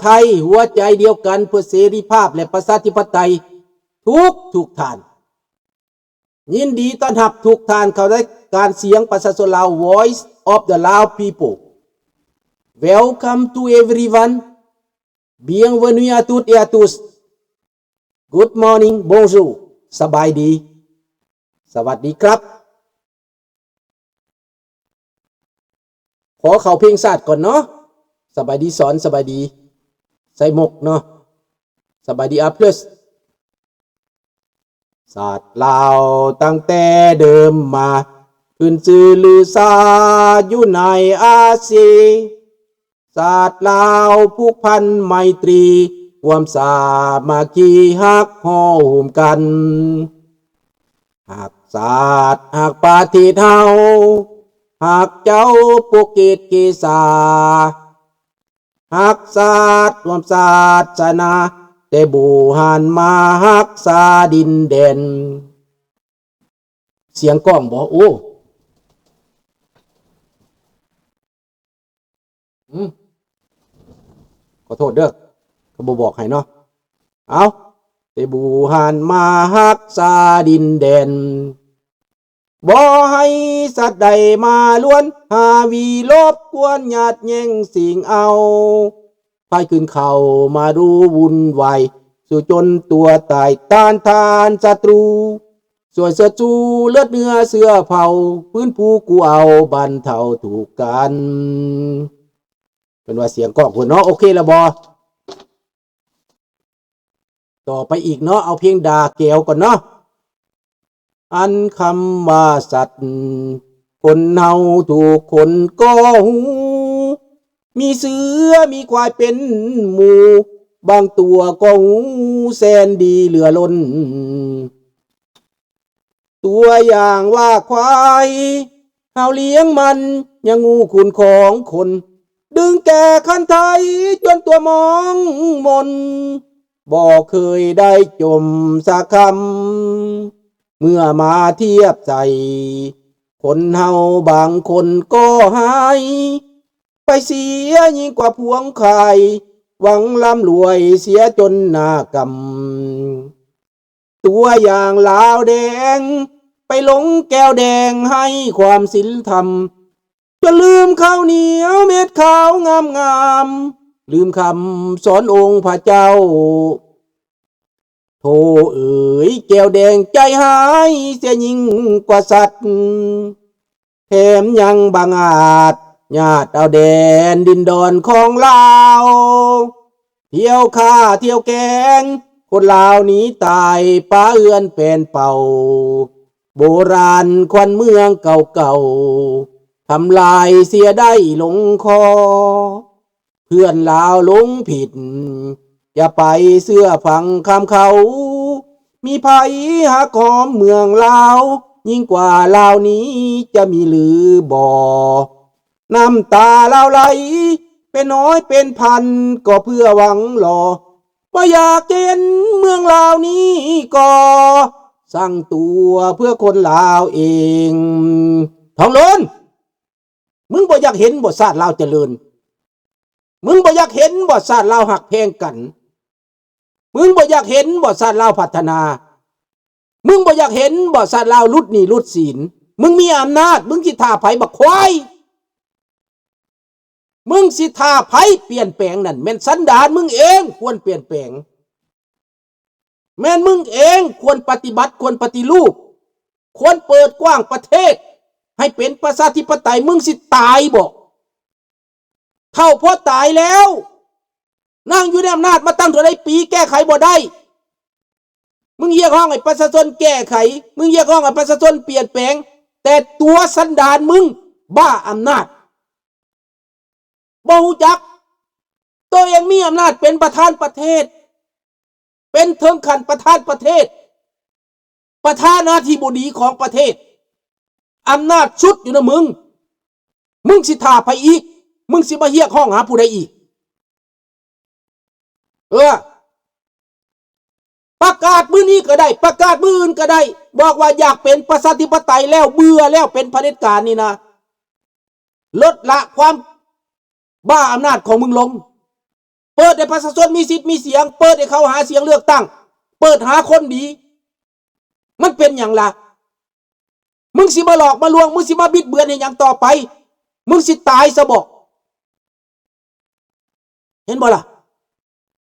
ไทยหัวใจเดียวกันเพื่อเสรีภาพและประชาธิปไตยทุกท่านยินดีต้อนรับทุกท่านเข้าในการเสียงประชาชนลาว Voice of the Lao People Welcome to everyone Bienvenue à toutes et à tous Good morning Bonjour สบายดีสวัสดีครับขอเข้าเพลงชาติก่อนเนาะสบายดีสอนสบายดีใส่หมกเนาะสบายดีเพลสศาสตร์ลาวตั้งแต่เดิมมาขึ้นชื่อลือซาอยู่ในอาเซียนศาสตร์ลาวผูกพันไมตรีความสามัคคีฮักห่อหุ้มกันหักศาสตร์หักปาฏิเฮาหักเจ้าปุกกิจกีสาหักศาสตร์รวมศาสนาแต่บูหันมาหักษาดินแดนเสียงกล้องบอกโอ้ขอโทษเด้อเขาบอกให้เนาะเอาแต่บูหันมาหักษาดินแดนบ่ให้สัตว์ใดมาล้วนหาวีลบกวนหยาดแย่งสิ่งเอาพายขึ้นเขามาดูวุ่นวายสู่จนตัวตายต้านทานศัตรูส่วนศัตรูเลือดเนื้อเสื้อเผาพื้นผู้กูเอาบันเทาถูกกันเป็นว่าเสียงกล้องพุ่นเนาะโอเคแล้วบ่ต่อไปอีกเนาะเอาเพลงดาแก้วก่อนเนาะอันคำว่าสัตว์คนเฮาถูกคนก็หูมีเสือมีควายเป็นหมู่บางตัวก็หูแสนดีเหลือล้นตัวอย่างว่าควายเฮาเลี้ยงมันยังงูขุนของคนดึงแก่คันไทยจนตัวมองมนบ่เคยได้จมสักคำเมื่อมาเทียบใจคนเฮาบางคนก็หายไปเสียยิ่งกว่าพวงไข่หวังร่ำรวยเสียจนหน้ากำตัวอย่างลาวแดงไปหลงแก้วแดงให้ความศีลธรรมจะลืมข้าวเหนียวเม็ดขาวงามลืมคำสอนองค์พระเจ้าโธ่เอ๋ยแก้วแดงใจหายเสียยิ่งกว่าสัตว์แถมยังบังอาจญาติเอาแดนดินดอนของลาวเที่ยวฆ่าเที่ยวแกงคนลาวหนีตายป้าเอื้อนเป็นเป่าโบราณควันเมืองเก่าๆทำลายเสียได้ลงคอเพื่อนลาวหลงผิดอย่าไปเสื้อฟังคำเขามีภัยหักหอมเมืองลาวยิ่งกว่าลาวนี้จะมีหรือบ่น้ำตาลาวไหลเป็นน้อยเป็นพันก็เพื่อหวังหล่อว่าอยากเห็นเมืองลาวนี้ก็สร้างตัวเพื่อคนลาวเองทองล้นมึงบ่อยากเห็นบ่ชาติลาวเจริญมึงบ่อยากเห็นบ่ชาติลาวหักแพงกันมึงบ่อยากเห็นบ่ชาติลาวพัฒนามึงบ่อยากเห็นบ่ชาติลาวลุดหนี้ลุดศีลมึงมีอำนาจมึงสิท่าไผบักควายมึงสิท่าไผเปลี่ยนแปลงนั่นแม่นสันดานมึงเองควรเปลี่ยนแปลงแม่นมึงเองควรปฏิบัติควรปฏิรูปควรเปิดกว้างประเทศให้เป็นประชาธิปไตยมึงสิตายบ่เท่าพอตายแล้วนั่งอยู่ในอำนาจมาตั้งเท่าไรปีแก้ไขบ่ได้มึงเรียกร้องให้ประชาชนแก้ไขมึงเรียกร้องให้ประชาชนเปลี่ยนแปลงแต่ตัวสันดานมึงบ้าอำนาจบ่ฮู้จักตัวเองมีอำนาจเป็นประธานประเทศเป็นถึงขั้นประธานประเทศประธานาธิบดีของประเทศอำนาจชุดอยู่นะมึงสิท่าไปอีกมึงสิมาเรียกร้องหาผู้ใดอีกประกาศมื้อนี้ก็ได้ประกาศมื้ออื่นก็ได้บอกว่าอยากเป็นประชาธิปไตยแล้วเบื่อแล้วเป็นเผด็จการนี่นะลดละความบ้าอำนาจของมึงลง เปิดให้ประชาชนมีสิทธิ์มีเสียงเปิดให้เขาหาเสียงเลือกตั้งเปิดหาคนดีมันเป็นอย่างล่ะมึงสิมาหลอกมาลวงมึงสิมาบิดเบือนให้อย่างต่อไปมึงสิตายซะบอกเห็นบ่ล่ะ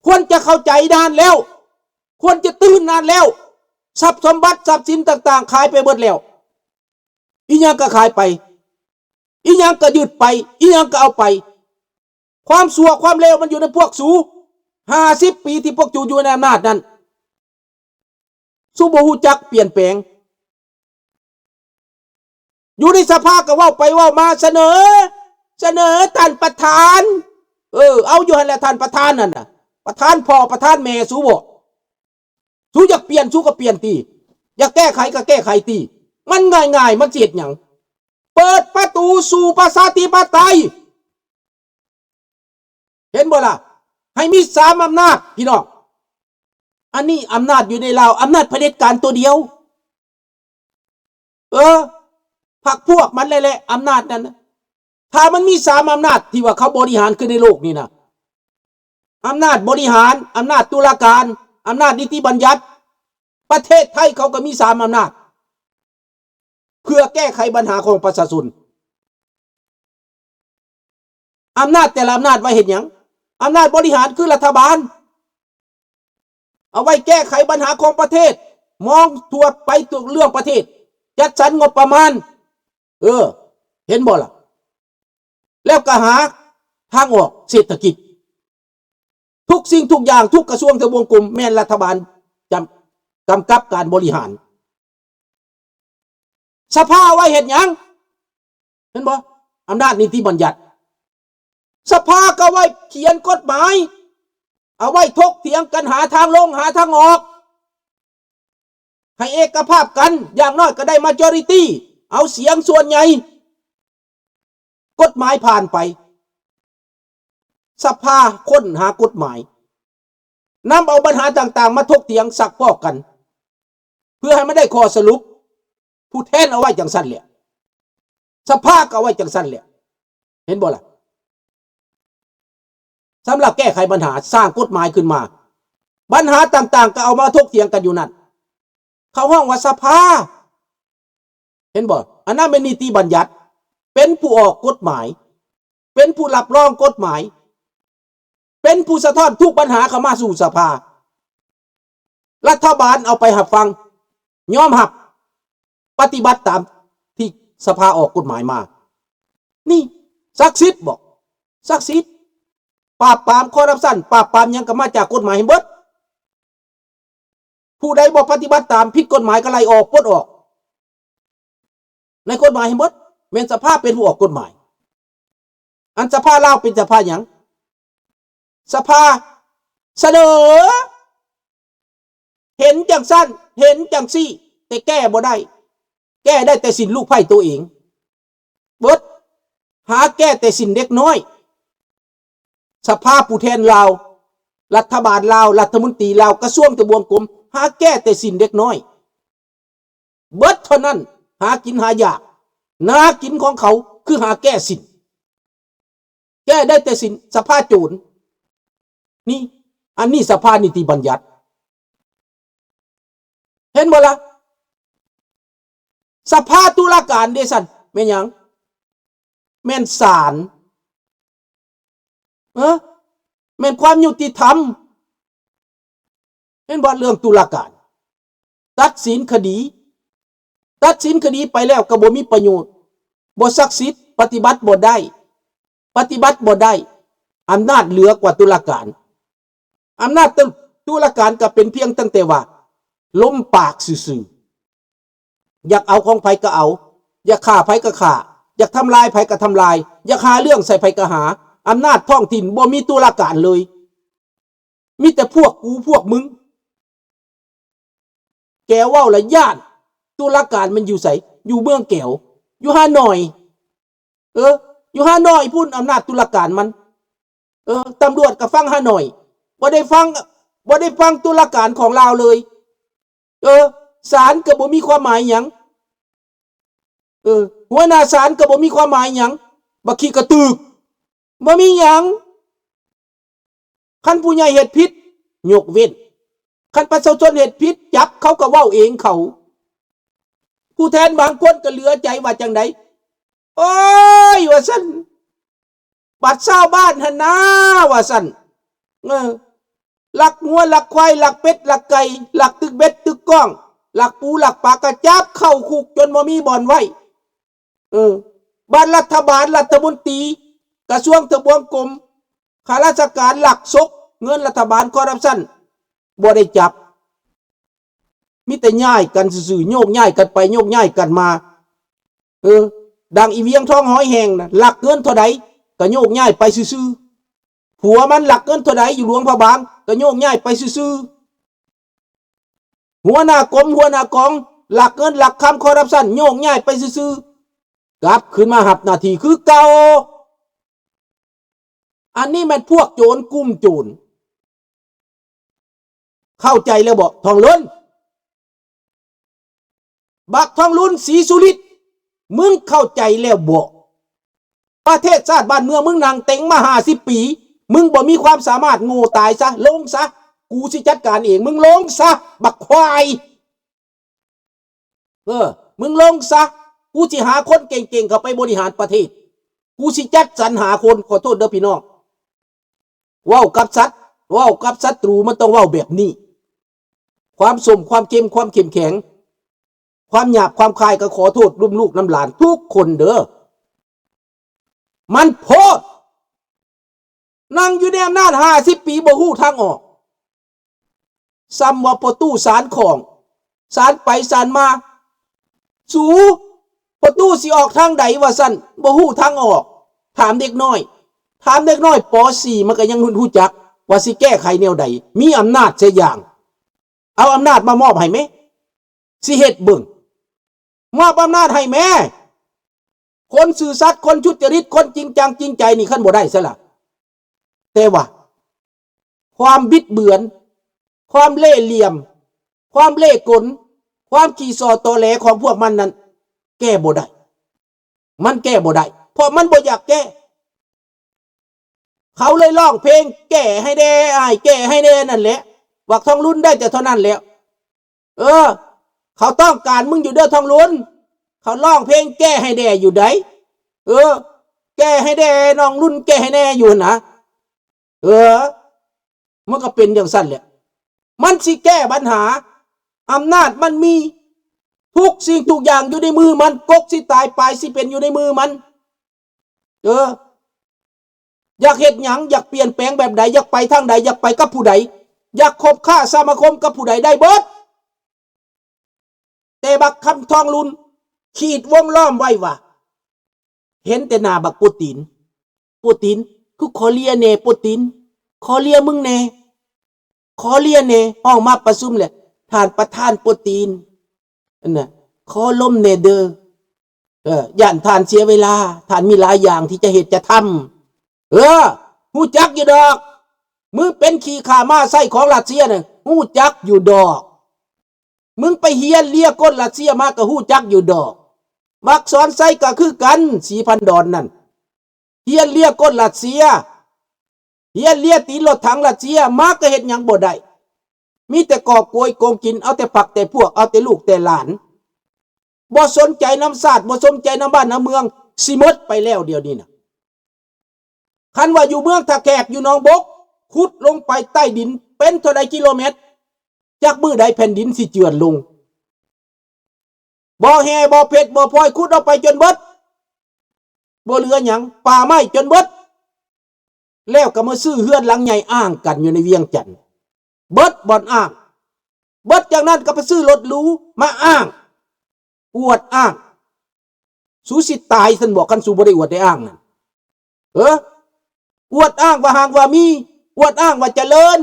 ควรจะเข้าใจนานแล้วควรจะตื่นนานแล้วทรัพย์สมบัติทรัพย์สินต่างๆขายไปหมดแล้วอีหยังก็ขายไปอีหยังก็ยึดไปอีหยังก็เอาไปความชั่วความเลวมันอยู่ในพวกสู50 ปีที่พวกจูอยู่ในอำนาจนั้นสูบ่ฮู้จักเปลี่ยนแปลงอยู่ในสภาก็เว้าไปเว้ามาเสนอท่านประธานเอาอยู่หั่นแหละท่านประธานนั่นน่ะประธานพ่อประธานแม่สูบ่สูอยากเปลี่ยนสูก็เปลี่ยนติอยากแก้ไขก็แก้ไขติมันง่ายๆมันเสียดหยังเปิดประตูสู่ประชาธิปไตยเห็นบ่ล่ะให้มี3อำนาจพี่น้องอันนี้อำนาจอยู่ในลาวอำนาจเผด็จการตัวเดียวพรรคพวกมันแหละอำนาจนั้นถ้ามันมี3อำนาจที่ว่าเขาบริหารขึ้นในโลกนี่นะอำนาจบริหารอำนาจตุลาการอำนาจนิติบัญญัติประเทศไทยเขาก็มี3อำนาจเพื่อแก้ไขปัญหาของประชาชนอำนาจแต่ละอำนาจไว้เห็นหยังอำนาจบริหารคือรัฐบาลเอาไว้แก้ไขปัญหาของประเทศมองทั่วไปตัวเรื่องประเทศจัดสรรงบประมาณเห็นบ่ล่ะแล้วก็หาทางออกเศรษฐกิจทุกสิ่งทุกอย่างทุกกระทรวงทบวงกรมแม่นรัฐบาลกำกับการบริหารสภาไว้เห็นหยังเห็นบ่อำนาจนิติบัญญัติสภาก็ไว้เขียนกฎหมายเอาไว้ถกเถียงกันหาทางลงหาทางออกให้เอกภาพกันอย่างน้อยก็ได้ majority เอาเสียงส่วนใหญ่กฎหมายผ่านไปสภาค้นหากฎหมายนำเอาปัญหาต่างๆมาถกเถียงซักพอกกันเพื่อให้มันได้ข้อสรุปผู้แทนเอาไว้จังสั้นแหละสภาก็เอาไว้จังสั้นแหละเห็นบ่ล่ะสำหรับแก้ไขปัญหาสร้างกฎหมายขึ้นมาปัญหาต่างๆก็เอามาถกเถียงกันอยู่นั่นเขาห้องว่าสภาเห็นบ่อันนั้นเป็นนิติบัญญัติเป็นผู้ออกกฎหมายเป็นผู้รับรองกฎหมายเป็นผู้สะท้อนทุกปัญหาเข้ามาสู่สภารัฐบาลเอาไปหับฟังยอมหับปฏิบัติตามที่สภาออกกฎหมายมานี่ศักดิ์สิทธิ์บอกศักดิ์สิทธิ์ปราบปรามคอร์รัปชันปราบปรามยังก็มาจากกฎหมายเบิดผู้ใดบ่ปฏิบัติตามผิดกฎหมายก็ไล่ออกปลดออกในกฎหมายเบิดแม่นสภาเป็นผู้ออกกฎหมายอันสภาลาวเป็นสภาหยังสภาเสนอเห็นจังสั้นเห็นจังซี่แต่แก้บ่ได้แก้ได้แต่สินลูกไผ่ตัวเองเบิดหาแก้แต่สินเด็กน้อยสภาผู้แทนลาวรัฐบาลลาวรัฐมนตรีลาวกระทรวงทบวงกรมหาแก้แต่สินเด็กน้อยเบิดเท่านั้นหากินหายากนากินของเขาคือหาแก้สินแก้ได้แต่สินสภาโจรนี่อันนี้สภานิติบัญญัติเห็นบ่ล่ะสภาตุลาการเดซันแม่นหยังแม่นศาลแม่นความยุติธรรมเห็นบ่เรื่องตุลาการตัดสินคดีไปแล้วก็บ่มีประโยชน์บ่ศักดิ์สิทธิ์ปฏิบัติบ่ได้อำนาจเหลือกว่าตุลาการอำนาจตุลาการก็เป็นเพียงตั้งแต่ว่าล้มปากซื่อๆอยากเอาของไผก็เอาอยากฆ่าไผก็ฆ่าอยากทำลายไผก็ทำลายอยากหาเรื่องใส่ไผก็หาอำนาจท้องถิ่นบ่มีตุลาการเลยมีแต่พวกกูพวกมึงแกเว้าละย่านตุลาการมันอยู่ไสอยู่เมืองแก้วอยู่ฮานอยอยู่ฮานอยพูดอำนาจตุลาการมันตำรวจก็ฟังฮานอยบ่ได้ฟังตุลาการของลาวเลยศาลก็บ่มีความหมายหยังหัวหน้าศาลก็บ่มีความหมายหยังบักขี้กระตึกบ่มีหยัง คันผู้ใหญ่เฮ็ดผิดยกเว้นคันประชาชนเฮ็ดผิดจับเขาก็เว้าเองเขาผู้แทนบางคนก็เหลือใจว่าจังไดโอ้ยว่าซั่นบัดชาวบ้านหั่นนะว่าซั่นหลักงัวหลักควายหลักเป็ดหลักไก่หลักตึกเบ็ดตึกก้องหลักปูหลักปลากระจับเข้าคุกจนบ่มีบ่อนไว้บ้านรัฐบาลรัฐมนตรีกระทรวงทบวงกรมข้าราชการหลักซกเงินรัฐบาลคอร์รัปชันบ่ได้จับมีแต่ย้ายกันซื่อๆโยกย้ายกันไปโยกย้ายกันมาดังอีเวียงทองหอยแหงนะหลักเงินเท่าใดก็โยกย้ายไปซื่อๆผัวมันหลักเงินเท่าใดอยู่หลวงพระบางก็โยกย้ายไปซื่อๆหัวหน้ากรมหัวหน้ากองหลักเงินหลักคำคอร์รัปชันโยกย้ายไปซื่อๆกลับขึ้นมาหับหน้าที่คือเก่าอันนี้มันพวกโจรกุ้มโจรเข้าใจแล้วบอกทองล้นบักทองลุ้นศรีสุริตมึงเข้าใจแล้วบอกประเทศชาติบ้านเมืองมึงนั่งเต็งมา50 ปีมึงบ่มีความสามารถโง่ตายซะลงซะกูสิจัดการเองมึงลงซะบักควายมึงลงซะกูสิหาคนเก่งๆเข้าไปบริหารประเทศกูสิจัดสรรหาคนขอโทษเด้อพี่น้องว้าวกับสัตว์ว้าวกับศัตรูมันต้องว้าวแบบนี้ความสมความเข้มความเข้มแข็งความหยาบความคายก็ขอโทษรุ่มลูกน้ำหลานทุกคนเด้อมันโพดนั่งอยู่ในอำนาจ50 ปีบ่ฮู้ทางออกซ้ำว่าประตูศาลของศาลไปศาลมาสูประตูสิออกทางใดว่าซั่นบ่ฮู้ทางออกถามเด็กน้อยป.4 มันก็ยังฮู้จักว่าสิแก้ไขแนวใดมีอำนาจเสียอย่างเอาอำนาจมามอบให้แม่สิเฮ็ดเบิ่งมอบอำนาจให้แม่คนซื่อสัตย์คนชุจริตคนจริงจังจริงใจนี่ขั้นบ่ได้ซะล่ะแต่ว่าความบิดเบือนความเล่ห์เหลี่ยมความเล่ห์กลความขี้ส่อตอแหลของพวกมันนั้นแก้บ่ได้มันแก้บ่ได้เพราะมันบ่อยากแก้เขาเลยร้องเพลงแก้ให้แด่อ้ายแก้ให้แด่นั่นแหละวักทองลุ้นได้แต่เท่านั้นแล้วเขาต้องการมึงอยู่เด้อทองลุ้นเขาร้องเพลงแก้ให้แด่อยู่ไดแก้ให้แด่น้องรุ่นแก้ให้แน่อยู่นะมันก็เป็นอย่างสั้นแหละมันสิแก้ปัญหาอำนาจมันมีทุกสิ่งทุกอย่างอยู่ในมือมันกกสิตายปลายสิเป็นอยู่ในมือมันอยากเฮ็ดหยังอยากเปลี่ยนแปลงแบบใดอยากไปทางใดอยากไปกับผู้ใดอยากคบค้าสมาคมกับผู้ใดได้เบิดแต่บักคำทองลุนขีดวงล้อมไว้ว่าเห็นแต่หน้าบักปูตินคือขอเลียเน่ปูตินขอเลียมึงเน่ขอเลียเน่ห้องมาประชุมแหละท่านประธานปูตินน่ะขอล้มเน่เด้อย่านท่านเสียเวลาท่านมีหลายอย่างที่จะเหตุจะทำฮู้จักอยู่ดอกมึงเป็นขี้ข่ามาไส้ของรัสเซียน่ะฮู้จักอยู่ดอกมึงไปเฮียนเลียก้นรัสเซียมาก็ฮู้จักอยู่ดอกมักสอนไส้ก็คือกัน4,000 ดอนนั่นเฮียนเลียก้นรัสเซียเฮียนเลียตีรถถังรัสเซียมาก็เฮ็ดหยังบ่ได้มีแต่กอบโกยโกงกินเอาแต่ผักแต่พวกเอาแต่ลูกแต่หลานบ่สนใจน้ำศาสตร์บ่สนใจน้ำบ้านน้ำเมืองสิหมดไปแล้วเดี๋ยวนี้นะคันว่าอยู่เมืองท่าแขกอยู่หนองบกขุดลงไปใต้ดินเป็นเท่าใดกิโลเมตรจากมือใดแผ่นดินสิเจือนลงบ่อแห่บ่อเพชรบ่อพลอยขุดเอาไปจนเบิดบ่เหลือหยังป่าไม้จนเบิดแล้วก็มาซื้อเฮือนหลังใหญ่อ้างกันอยู่ในเวียงจันทน์เบิดบ่อนอ้างเบิดจากนั้นก็ไปซื้อรถหรูมาอ้างอวดอ้างสูสิตายท่านบอกคันสูบ่ได้อวดได้อ้างนั่นอวดอ้างว่าหางว่ามีอวดอ้างว่าเจริญ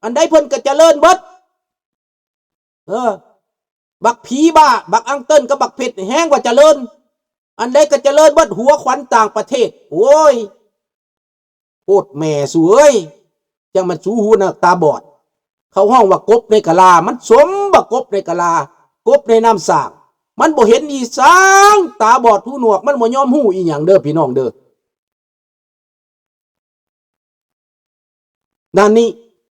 อันใดเพิ่นก็เจริญเบิดบักผีบ้าบักอังเติ้ลกับบักเพชรแห้งว่าเจริญอันใดก็เจริญเบิดหัวขวัญต่างประเทศโอ้ยโคตรแม่สวยจังมันสูหูนะตาบอดเขาห้องว่ากบในกะลามันสมบักกบในกะลากบในน้ำสางมันบ่เห็นอีสางตาบอดหูหนวกมันบ่ยอมหูอีหยังเด้อพี่น้องเด้อ นานิ